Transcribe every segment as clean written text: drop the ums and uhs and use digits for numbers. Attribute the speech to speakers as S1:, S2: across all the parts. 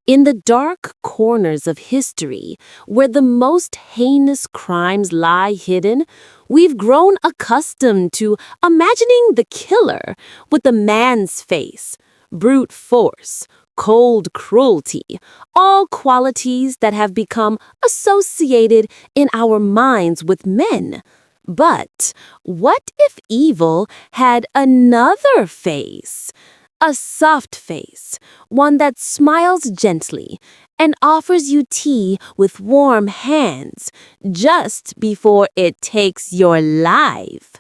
S1: In the dark corners of history, where the most heinous crimes lie hidden, we've grown accustomed to imagining the killer with a man's face, brute force, cold cruelty, all qualities that have become associated in our minds with men. But what if evil had another face? A soft face, one that smiles gently and offers you tea with warm hands just before it takes your life.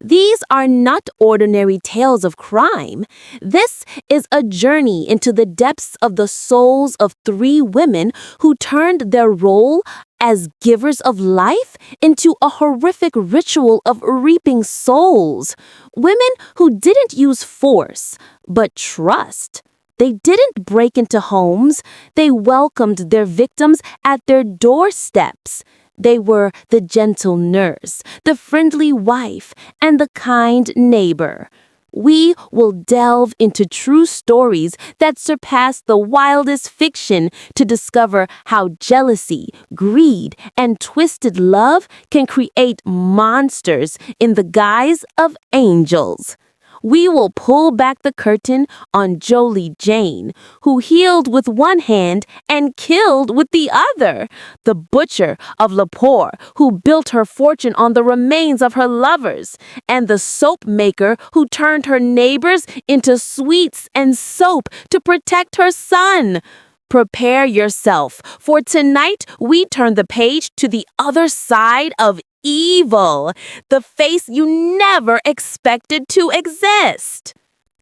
S1: These are not ordinary tales of crime. This is a journey into the depths of the souls of three women who turned their role as givers of life into a horrific ritual of reaping souls. Women who didn't use force, but trust. They didn't break into homes. They welcomed their victims at their doorsteps. They were the gentle nurse, the friendly wife, and the kind neighbor. We will delve into true stories that surpass the wildest fiction to discover how jealousy, greed, and twisted love can create monsters in the guise of angels. We will pull back the curtain on Jolie Jane, who healed with one hand and killed with the other, the Butcher of La Porte, who built her fortune on the remains of her lovers, and the soap maker who turned her neighbors into sweets and soap to protect her son. Prepare yourself, for tonight we turn the page to the other side of evil, the face you never expected to exist.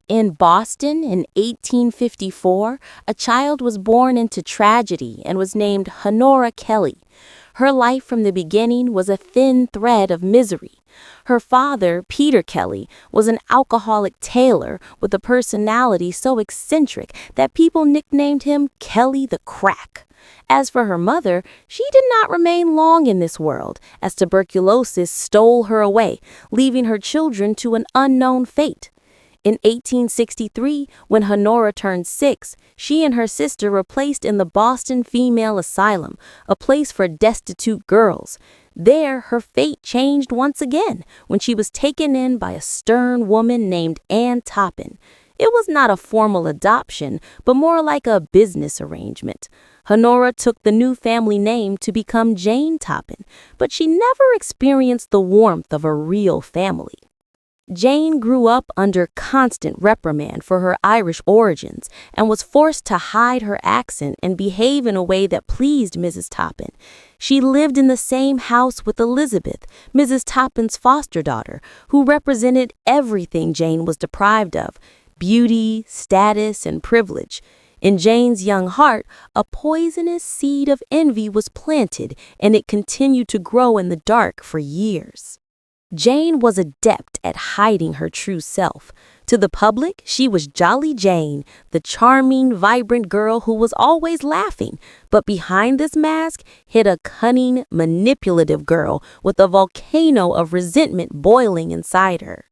S1: In Boston in 1854, a child was born into tragedy and was named Honora Kelly. Her life from the beginning was a thin thread of misery. Her father, Peter Kelly, was an alcoholic tailor with a personality so eccentric that people nicknamed him Kelly the Crack. As for her mother, she did not remain long in this world, as tuberculosis stole her away, leaving her children to an unknown fate. In 1863, when Honora turned 6, she and her sister were placed in the Boston Female Asylum, a place for destitute girls. There, her fate changed once again when she was taken in by a stern woman named Toppan. It was not a formal adoption, but more like a business arrangement. Honora took the new family name to become Jane Toppan, but she never experienced the warmth of a real family. Jane grew up under constant reprimand for her Irish origins and was forced to hide her accent and behave in a way that pleased Mrs. Toppan. She lived in the same house with Elizabeth, Mrs. Toppan's foster daughter, who represented everything Jane was deprived of: beauty, status, and privilege. In Jane's young heart, a poisonous seed of envy was planted, and it continued to grow in the dark for years. Jane was adept at hiding her true self. To the public, she was Jolly Jane, the charming, vibrant girl who was always laughing. But behind this mask hid a cunning, manipulative girl with a volcano of resentment boiling inside her.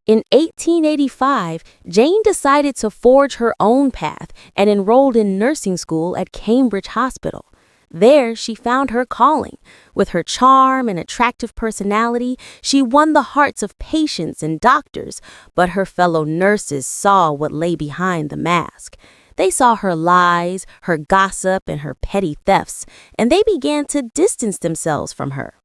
S1: In 1885, Jane decided to forge her own path and enrolled in nursing school at Cambridge Hospital. There, she found her calling. With her charm and attractive personality, she won the hearts of patients and doctors, but her fellow nurses saw what lay behind the mask. They saw her lies, her gossip, and her petty thefts, and they began to distance themselves from her.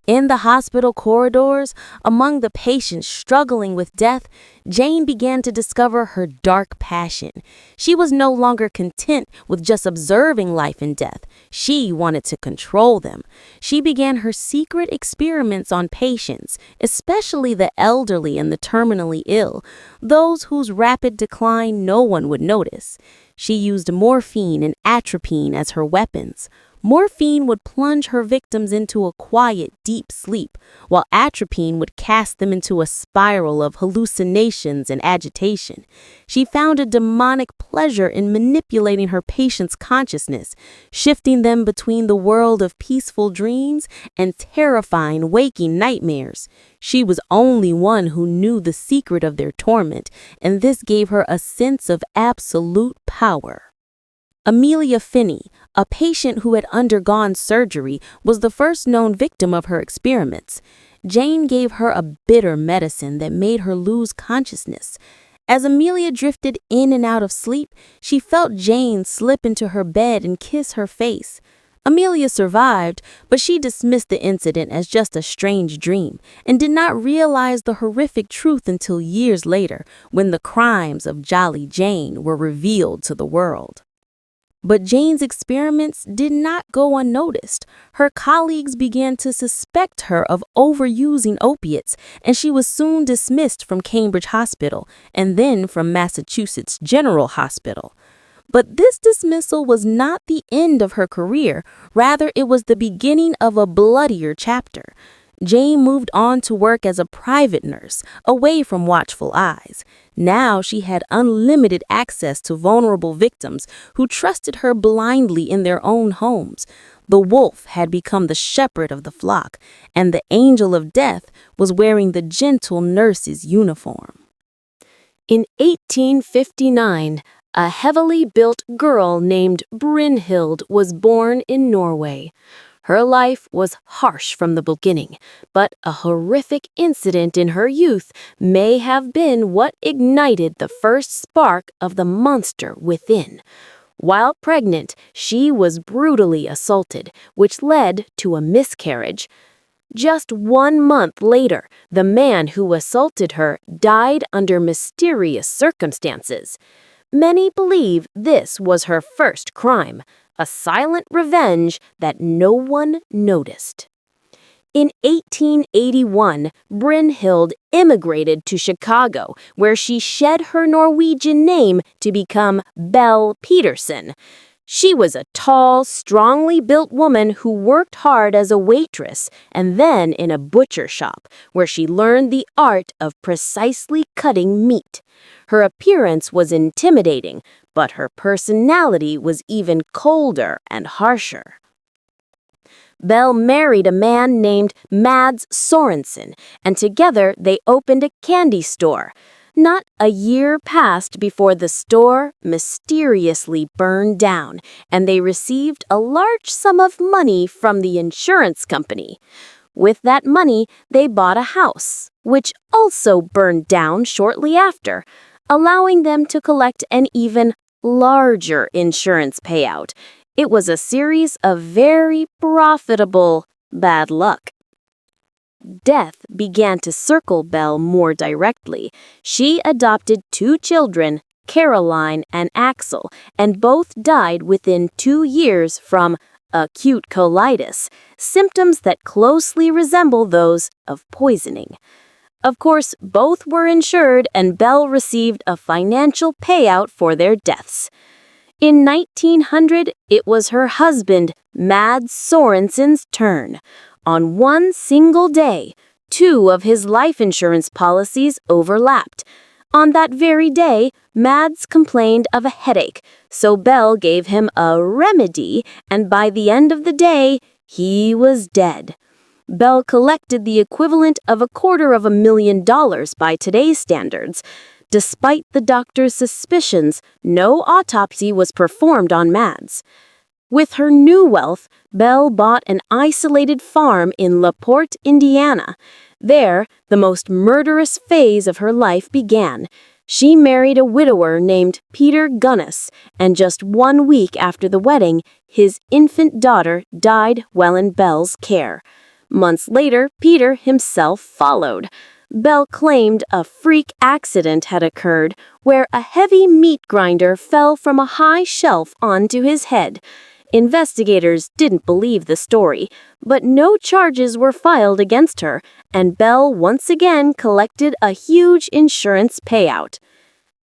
S1: In the hospital corridors, among the patients struggling with death, Jane began to discover her dark passion. She was no longer content with just observing life and death. She wanted to control them. She began her secret experiments on patients, especially the elderly and the terminally ill, those whose rapid decline no one would notice. She used morphine and atropine as her weapons. Morphine would plunge her victims into a quiet, deep sleep, while atropine would cast them into a spiral of hallucinations and agitation. She found a demonic pleasure in manipulating her patients' consciousness, shifting them between the world of peaceful dreams and terrifying waking nightmares. She was only one who knew the secret of their torment, and this gave her a sense of absolute power.
S2: Amelia Finney, a patient who had undergone surgery, was the first known victim of her experiments. Jane gave her a bitter medicine that made her lose consciousness. As Amelia drifted in and out of sleep, she felt Jane slip into her bed and kiss her face. Amelia survived, but she dismissed the incident as just a strange dream and did not realize the horrific truth until years later, when the crimes of Jolly Jane were revealed to the world. But Jane's experiments did not go unnoticed. Her colleagues began to suspect her of overusing opiates, and she was soon dismissed from Cambridge Hospital and then from Massachusetts General Hospital. But this dismissal was not the end of her career. Rather, it was the beginning of a bloodier chapter. Jane moved on to work as a private nurse, away from watchful eyes. Now she had unlimited access to vulnerable victims who trusted her blindly in their own homes. The wolf had become the shepherd of the flock, and the angel of death was wearing the gentle nurse's uniform.
S1: In 1859, a heavily built girl named Brynhild was born in Norway. Her life was harsh from the beginning, but a horrific incident in her youth may have been what ignited the first spark of the monster within. While pregnant, she was brutally assaulted, which led to a miscarriage. Just 1 month later, the man who assaulted her died under mysterious circumstances. Many believe this was her first crime, a silent revenge that no one noticed. In 1881, Brynhild immigrated to Chicago, where she shed her Norwegian name to become Belle Peterson. She was a tall, strongly built woman who worked hard as a waitress and then in a butcher shop, where she learned the art of precisely cutting meat. Her appearance was intimidating, but her personality was even colder and harsher. Belle married a man named Mads Sorensen, and together they opened a candy store. Not a year passed before the store mysteriously burned down, and they received a large sum of money from the insurance company. With that money, they bought a house, which also burned down shortly after, allowing them to collect an even larger insurance payout. It was a series of very profitable bad luck. Death began to circle Belle more directly. She adopted 2 children, Caroline and Axel, and both died within 2 years from acute colitis, symptoms that closely resemble those of poisoning. Of course, both were insured, and Belle received a financial payout for their deaths. In 1900, it was her husband, Mads Sorensen's turn. On one single day, 2 of his life insurance policies overlapped. On that very day, Mads complained of a headache, so Belle gave him a remedy, and by the end of the day, he was dead. Belle collected the equivalent of $250,000 by today's standards. Despite the doctor's suspicions, no autopsy was performed on Mads. With her new wealth, Belle bought an isolated farm in La Porte, Indiana. There, the most murderous phase of her life began. She married a widower named Peter Gunness, and just 1 week after the wedding, his infant daughter died while in Belle's care. Months later, Peter himself followed. Belle claimed a freak accident had occurred where a heavy meat grinder fell from a high shelf onto his head. Investigators didn't believe the story, but no charges were filed against her, and Belle once again collected a huge insurance payout.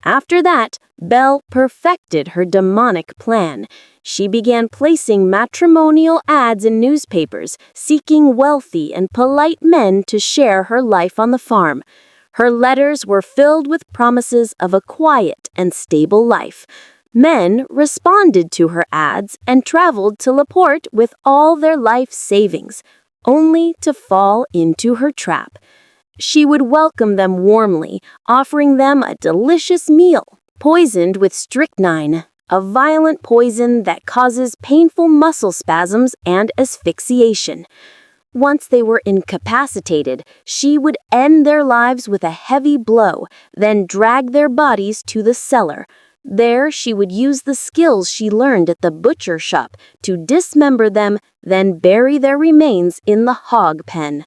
S1: After that, Belle perfected her demonic plan. She began placing matrimonial ads in newspapers, seeking wealthy and polite men to share her life on the farm. Her letters were filled with promises of a quiet and stable life. Men responded to her ads and traveled to La Porte with all their life savings, only to fall into her trap. She would welcome them warmly, offering them a delicious meal, poisoned with strychnine, a violent poison that causes painful muscle spasms and asphyxiation. Once they were incapacitated, she would end their lives with a heavy blow, then drag their bodies to the cellar. There she would use the skills she learned at the butcher shop to dismember them, then bury their remains in the hog pen.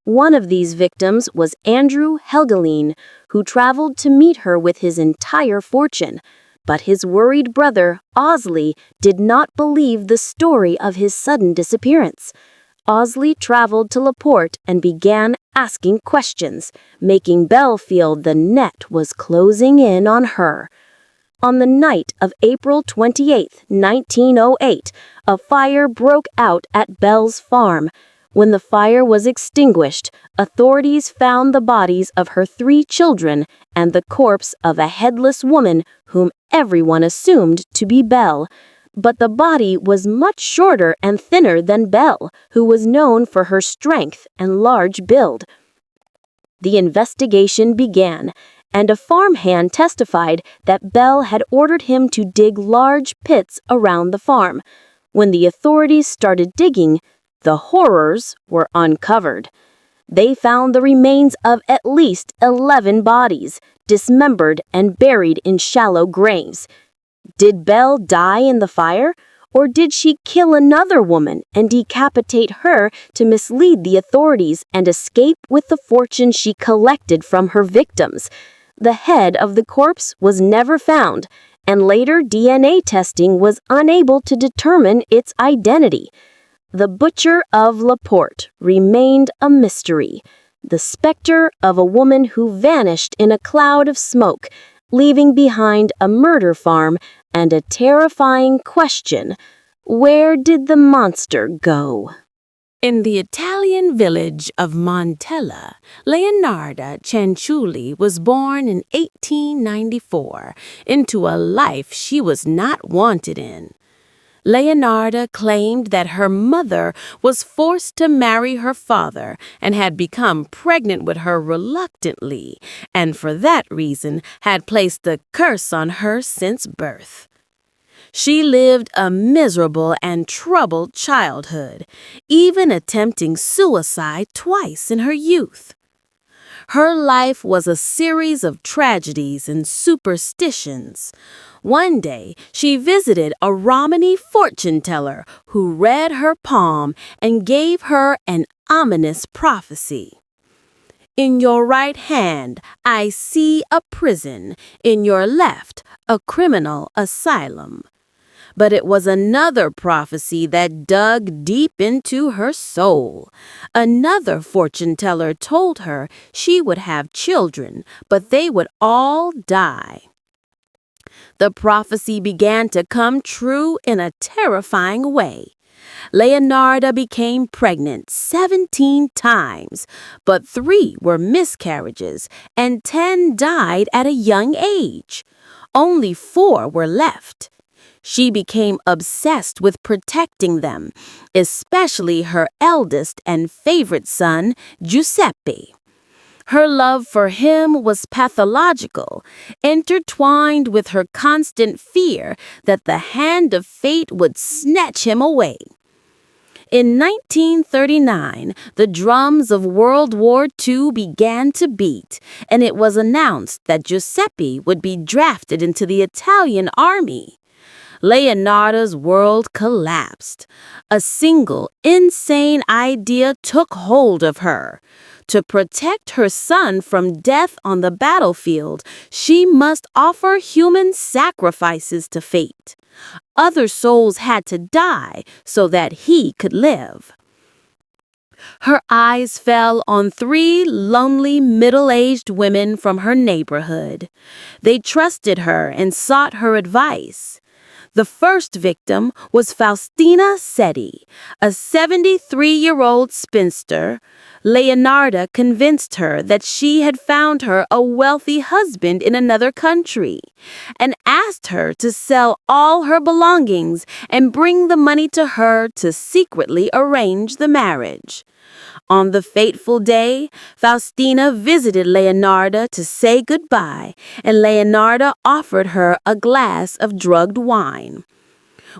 S1: One of these victims was Andrew Helgelien, who traveled to meet her with his entire fortune. But his worried brother, Osley, did not believe the story of his sudden disappearance. Osley traveled to La Porte and began asking questions, making Belle feel the net was closing in on her. On the night of April 28, 1908, a fire broke out at Belle's farm. When the fire was extinguished, authorities found the bodies of her 3 children and the corpse of a headless woman whom everyone assumed to be Belle. But the body was much shorter and thinner than Belle, who was known for her strength and large build. The investigation began, and a farmhand testified that Belle had ordered him to dig large pits around the farm. When the authorities started digging, the horrors were uncovered. They found the remains of at least 11 bodies, dismembered and buried in shallow graves. Did Belle die in the fire, or did she kill another woman and decapitate her to mislead the authorities and escape with the fortune she collected from her victims? The head of the corpse was never found, and later DNA testing was unable to determine its identity. The Butcher of La Porte remained a mystery, the specter of a woman who vanished in a cloud of smoke, leaving behind a murder farm and a terrifying question: where did the monster go?
S2: In the Italian village of Montella, Leonarda Cianciulli was born in 1894 into a life she was not wanted in. Leonarda claimed that her mother was forced to marry her father and had become pregnant with her reluctantly, and for that reason had placed a curse on her since birth. She lived a miserable and troubled childhood, even attempting suicide twice in her youth. Her life was a series of tragedies and superstitions. One day, she visited a Romany fortune teller who read her palm and gave her an ominous prophecy. In your right hand, I see a prison. In your left, a criminal asylum. But it was another prophecy that dug deep into her soul. Another fortune teller told her she would have children, but they would all die. The prophecy began to come true in a terrifying way. Leonarda became pregnant 17 times, but 3 were miscarriages and 10 died at a young age. Only 4 were left. She became obsessed with protecting them, especially her eldest and favorite son, Giuseppe. Her love for him was pathological, intertwined with her constant fear that the hand of fate would snatch him away. In 1939, the drums of World War II began to beat, and it was announced that Giuseppe would be drafted into the Italian army. Leonarda's world collapsed. A single, insane idea took hold of her. To protect her son from death on the battlefield, she must offer human sacrifices to fate. Other souls had to die so that he could live. Her eyes fell on 3 lonely, middle-aged women from her neighborhood. They trusted her and sought her advice. The first victim was Faustina Seti, a 73-year-old spinster. Leonarda convinced her that she had found her a wealthy husband in another country and asked her to sell all her belongings and bring the money to her to secretly arrange the marriage. On the fateful day, Faustina visited Leonarda to say goodbye, and Leonarda offered her a glass of drugged wine.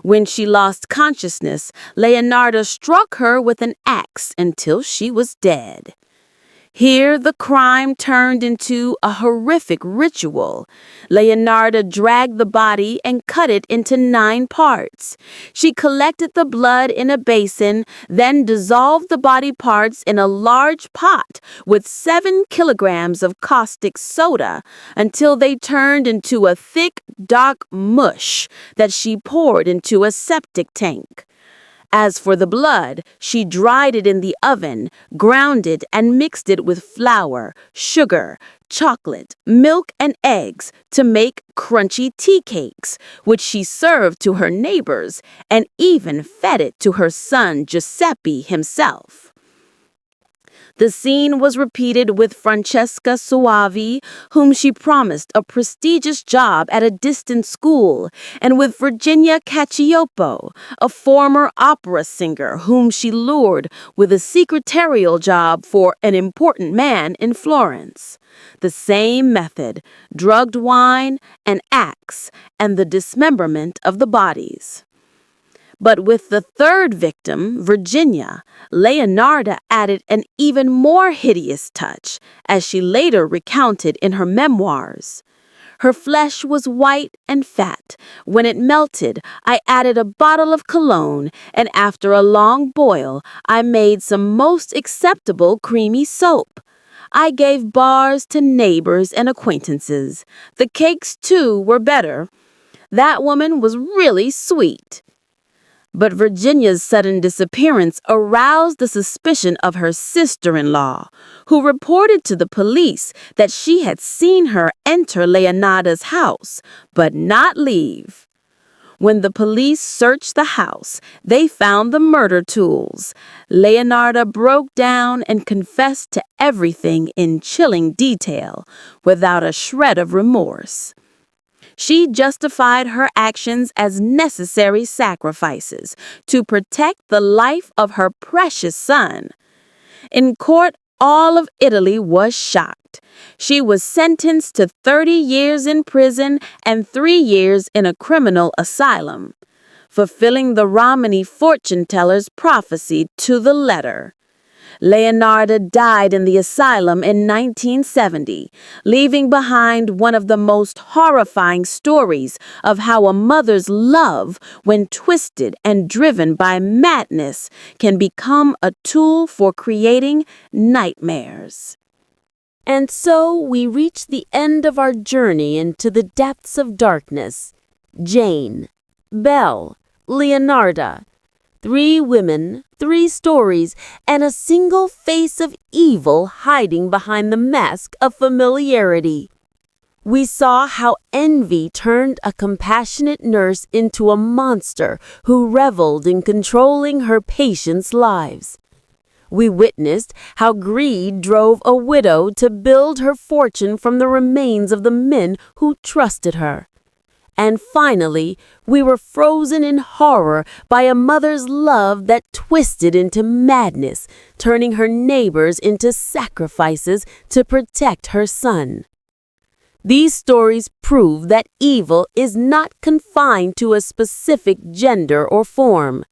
S2: When she lost consciousness, Leonarda struck her with an axe until she was dead. Here, the crime turned into a horrific ritual. Leonarda dragged the body and cut it into 9 parts. She collected the blood in a basin, then dissolved the body parts in a large pot with 7 kilograms of caustic soda until they turned into a thick, dark mush that she poured into a septic tank. As for the blood, she dried it in the oven, ground it, and mixed it with flour, sugar, chocolate, milk, and eggs to make crunchy tea cakes, which she served to her neighbors and even fed it to her son Giuseppe himself. The scene was repeated with Francesca Soavi, whom she promised a prestigious job at a distant school, and with Virginia Cacioppo, a former opera singer whom she lured with a secretarial job for an important man in Florence. The same method: drugged wine, an axe, and the dismemberment of the bodies. But with the third victim, Virginia, Leonarda added an even more hideous touch, as she later recounted in her memoirs. Her flesh was white and fat. When it melted, I added a bottle of cologne, and after a long boil, I made some most acceptable creamy soap. I gave bars to neighbors and acquaintances. The cakes, too, were better. That woman was really sweet. But Virginia's sudden disappearance aroused the suspicion of her sister-in-law, who reported to the police that she had seen her enter Leonarda's house, but not leave. When the police searched the house, they found the murder tools. Leonarda broke down and confessed to everything in chilling detail, without a shred of remorse. She justified her actions as necessary sacrifices to protect the life of her precious son. In court, all of Italy was shocked. She was sentenced to 30 years in prison and 3 years in a criminal asylum, fulfilling the Romany fortune teller's prophecy to the letter. Leonarda died in the asylum in 1970, leaving behind one of the most horrifying stories of how a mother's love, when twisted and driven by madness, can become a tool for creating nightmares.
S1: And so we reach the end of our journey into the depths of darkness. Jane, Belle, Leonarda. 3 women, 3 stories, and a single face of evil hiding behind the mask of familiarity. We saw how envy turned a compassionate nurse into a monster who reveled in controlling her patients' lives. We witnessed how greed drove a widow to build her fortune from the remains of the men who trusted her. And finally, we were frozen in horror by a mother's love that twisted into madness, turning her neighbors into sacrifices to protect her son. These stories prove that evil is not confined to a specific gender or form.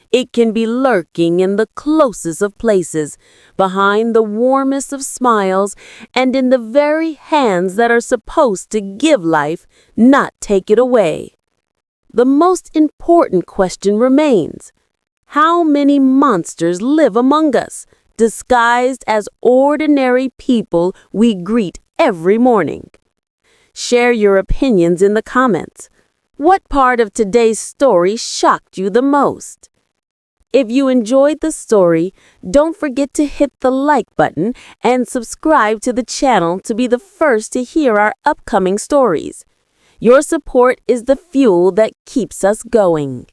S1: It can be lurking in the closest of places, behind the warmest of smiles, and in the very hands that are supposed to give life, not take it away. The most important question remains: how many monsters live among us, disguised as ordinary people we greet every morning? Share your opinions in the comments. What part of today's story shocked you the most? If you enjoyed the story, don't forget to hit the like button and subscribe to the channel to be the first to hear our upcoming stories. Your support is the fuel that keeps us going.